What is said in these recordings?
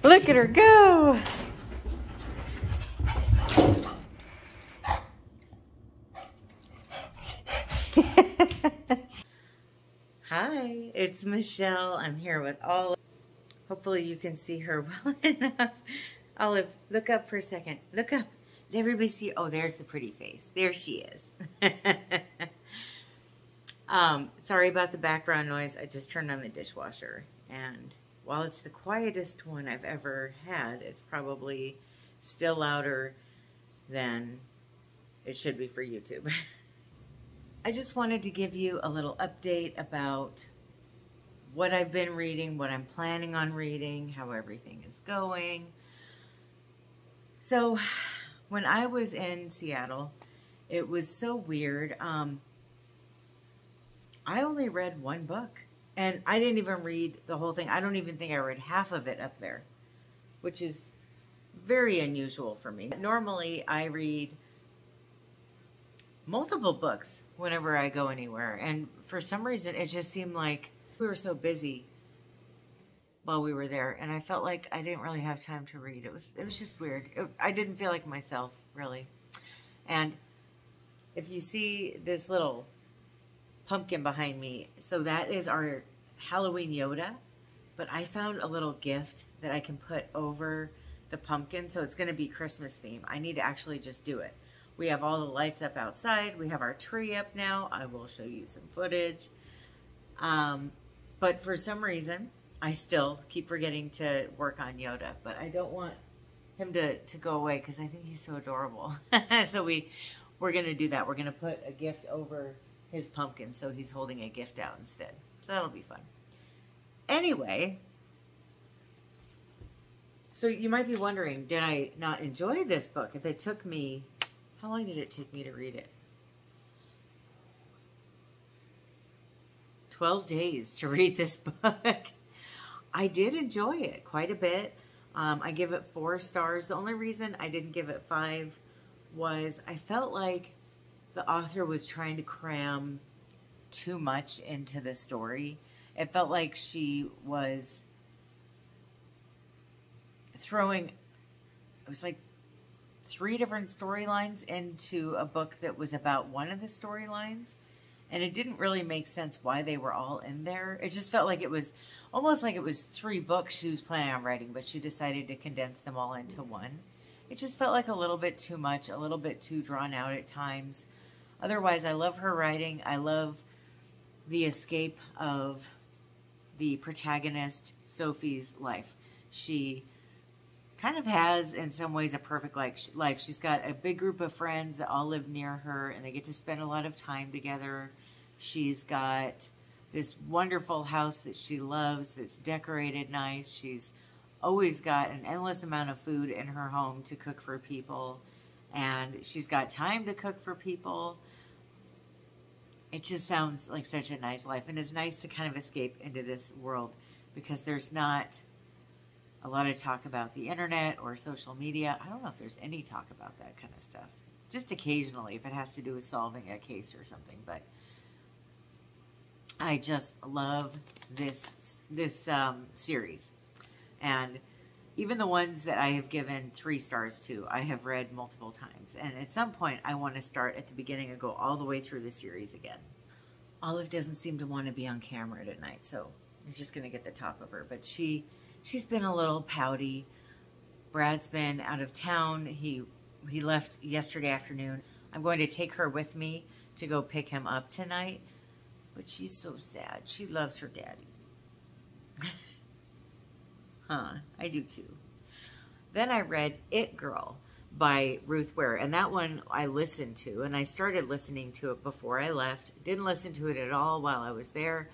Look at her go. Hi, it's Michelle. I'm here with Olive. Hopefully you can see her well enough. Olive, look up for a second. Look up. Did everybody see? Oh, there's the pretty face. There she is. Sorry about the background noise. I just turned on the dishwasher. And while it's the quietest one I've ever had, it's probably still louder than it should be for YouTube. I just wanted to give you a little update about what I've been reading, what I'm planning on reading, how everything is going. So when I was in Seattle, it was so weird. I only read one book, and I didn't even read the whole thing. I don't even think I read half of it up there, which is very unusual for me. Normally, I read multiple books whenever I go anywhere, and for some reason it just seemed like we were so busy while we were there, and I felt like I didn't really have time to read. It was just weird. I didn't feel like myself, really. And if you see this little pumpkin behind me, so that is our Halloween Yoda, but I found a little gift that I can put over the pumpkin, so it's going to be Christmas theme. I need to actually just do it. We have all the lights up outside. We have our tree up now. I will show you some footage. But for some reason, I still keep forgetting to work on Yoda. But I don't want him to go away because I think he's so adorable. So we're going to do that. We're going to put a gift over his pumpkin so he's holding a gift out instead. So that'll be fun. Anyway, so you might be wondering, did I not enjoy this book? If it took me... How long did it take me to read it? 12 days to read this book. I did enjoy it quite a bit. I give it 4 stars. The only reason I didn't give it 5 was I felt like the author was trying to cram too much into the story. It felt like she was throwing, it was like 3 different storylines into a book that was about one of the storylines, and it didn't really make sense why they were all in there. It just felt like it was almost like it was 3 books she was planning on writing, but she decided to condense them all into one. It just felt like a little bit too much, a little bit too drawn out at times. Otherwise, I love her writing. I love the escape of the protagonist, Sophie's life. She kind of has, in some ways, a perfect life. She's got a big group of friends that all live near her, and they get to spend a lot of time together. She's got this wonderful house that she loves that's decorated nice. She's always got an endless amount of food in her home to cook for people, and she's got time to cook for people. It just sounds like such a nice life, and it's nice to kind of escape into this world because there's not a lot of talk about the internet or social media. I don't know if there's any talk about that kind of stuff. Just occasionally, if it has to do with solving a case or something. But I just love this series. And even the ones that I have given 3 stars to, I have read multiple times. And at some point, I want to start at the beginning and go all the way through the series again. Olive doesn't seem to want to be on camera tonight, so you're just going to get the top of her. But she's been a little pouty. Brad's been out of town. He left yesterday afternoon. I'm going to take her with me to go pick him up tonight. But she's so sad. She loves her daddy. Huh, I do too. Then I read It Girl by Ruth Ware, and that one I listened to, and I started listening to it before I left. Didn't listen to it at all while I was there.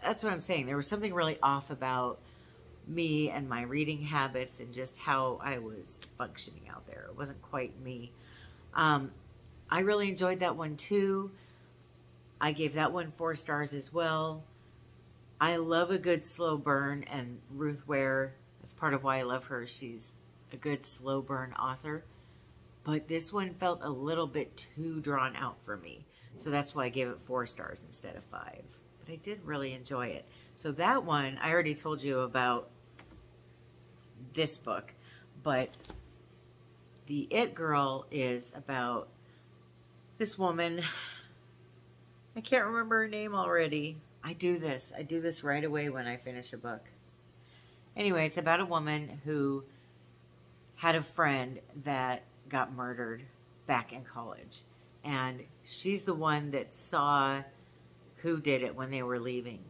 That's what I'm saying. There was something really off about me and my reading habits and just how I was functioning out there. It wasn't quite me. I really enjoyed that one too. I gave that one 4 stars as well. I love a good slow burn, and Ruth Ware, that's part of why I love her. She's a good slow burn author. But this one felt a little bit too drawn out for me. So that's why I gave it 4 stars instead of 5. but I did really enjoy it. So that one, I already told you about this book, but the It Girl is about this woman. I can't remember her name already. I do this right away when I finish a book. Anyway, it's about a woman who had a friend that got murdered back in college. And she's the one that saw who did it when they were leaving,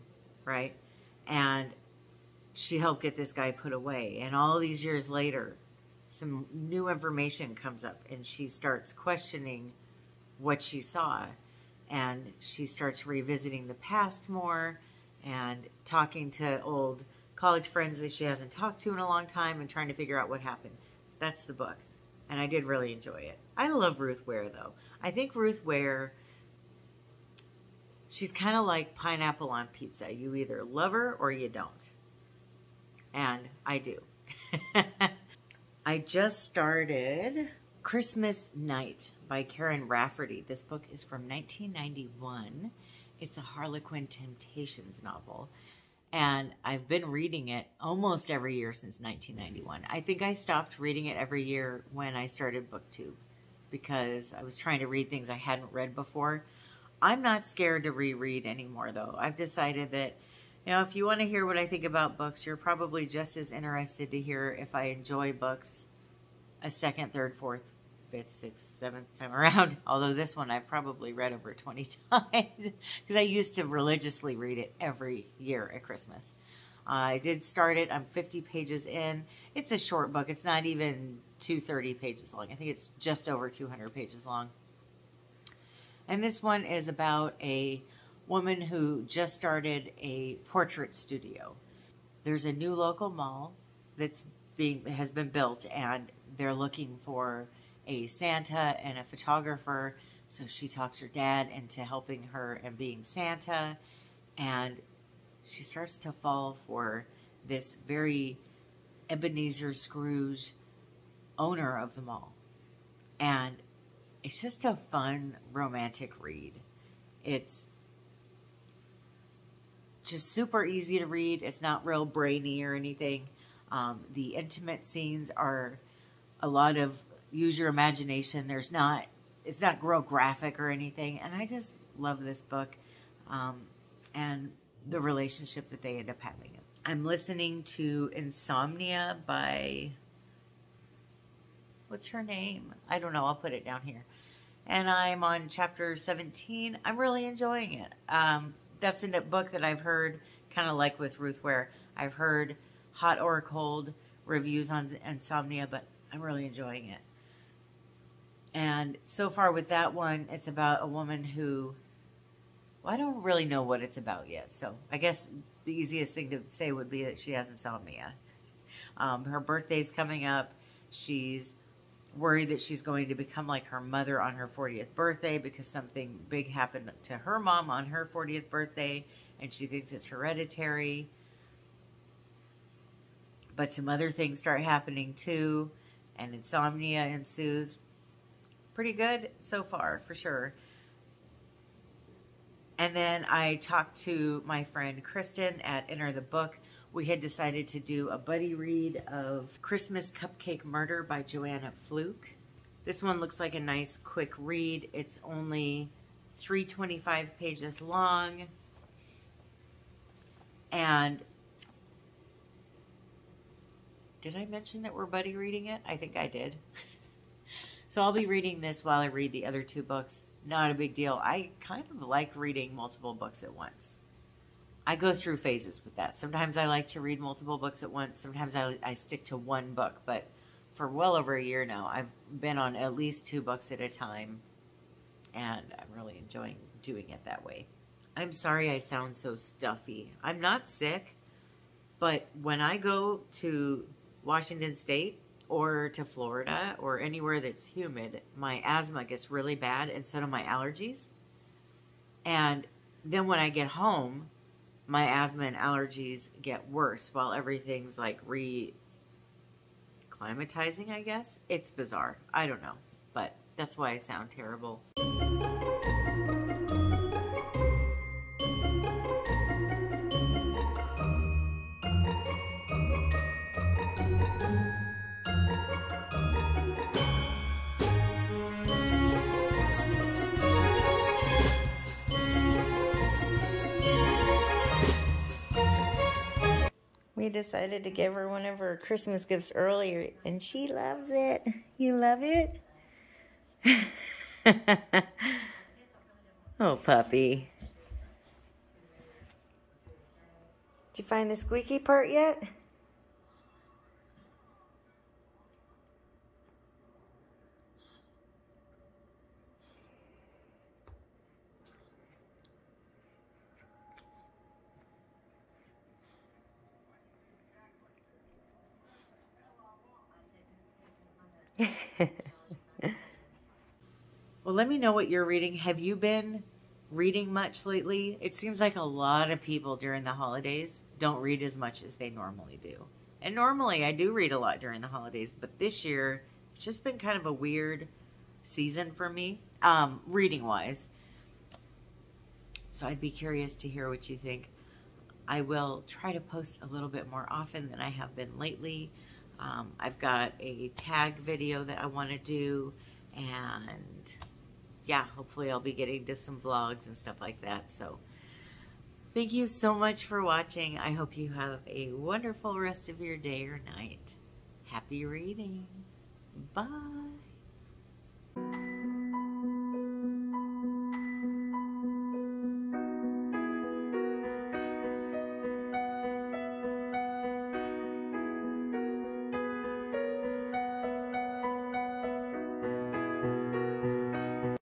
right? And she helped get this guy put away. And all these years later, some new information comes up and she starts questioning what she saw. And she starts revisiting the past more and talking to old college friends that she hasn't talked to in a long time and trying to figure out what happened. That's the book. And I did really enjoy it. I love Ruth Ware, though. I think Ruth Ware, she's kind of like pineapple on pizza. You either love her or you don't. And I do. I just started Christmas Night by Carin Rafferty. This book is from 1991. It's a Harlequin Temptations novel. And I've been reading it almost every year since 1991. I think I stopped reading it every year when I started BookTube because I was trying to read things I hadn't read before. I'm not scared to reread anymore, though. I've decided that, you know, if you want to hear what I think about books, you're probably just as interested to hear if I enjoy books a second, third, fourth, fifth, sixth, seventh time around. Although this one I've probably read over 20 times because I used to religiously read it every year at Christmas. I did start it. I'm 50 pages in. It's a short book. It's not even 230 pages long. I think it's just over 200 pages long. And this one is about a woman who just started a portrait studio. There's a new local mall has been built, and they're looking for a Santa and a photographer. So she talks her dad into helping her and being Santa, and she starts to fall for this very Ebenezer Scrooge owner of the mall. And it's just a fun romantic read. It's just super easy to read. It's not real brainy or anything. The intimate scenes are a lot of use your imagination. It's not real graphic or anything. And I just love this book and the relationship that they end up having. I'm listening to Insomnia by, what's her name? I don't know. I'll put it down here. And I'm on chapter 17. I'm really enjoying it. That's a book that I've heard, kind of like with Ruth Ware, I've heard hot or cold reviews on Insomnia, but I'm really enjoying it. And so far with that one, it's about a woman who, well, I don't really know what it's about yet. So I guess the easiest thing to say would be that she has insomnia. Her birthday's coming up. She's worried that she's going to become like her mother on her 40th birthday because something big happened to her mom on her 40th birthday, and she thinks it's hereditary. But some other things start happening too, and insomnia ensues. Pretty good so far, for sure. And then I talked to my friend Kristen at Enter the Book. We had decided to do a buddy read of Christmas Cupcake Murder by Joanne Fluke. This one looks like a nice quick read. It's only 325 pages long. And did I mention that we're buddy reading it? I think I did. So I'll be reading this while I read the other two books. Not a big deal. I kind of like reading multiple books at once. I go through phases with that. Sometimes I like to read multiple books at once. Sometimes I stick to one book. But for well over a year now, I've been on at least 2 books at a time. And I'm really enjoying doing it that way. I'm sorry I sound so stuffy. I'm not sick. But when I go to Washington State or to Florida or anywhere that's humid, my asthma gets really bad, and so do my allergies. And then when I get home, my asthma and allergies get worse while everything's like re-climatizing, I guess. It's bizarre. I don't know. But that's why I sound terrible. decided to give her one of her Christmas gifts earlier, and she loves it. You love it? Oh, puppy. Did you find the squeaky part yet? Well, let me know what you're reading. Have you been reading much lately? It seems like a lot of people during the holidays don't read as much as they normally do. And normally I do read a lot during the holidays, but this year it's just been kind of a weird season for me, reading-wise. So I'd be curious to hear what you think. I will try to post a little bit more often than I have been lately. I've got a tag video that I want to do, and yeah, hopefully I'll be getting to some vlogs and stuff like that. So thank you so much for watching. I hope you have a wonderful rest of your day or night. Happy reading. Bye.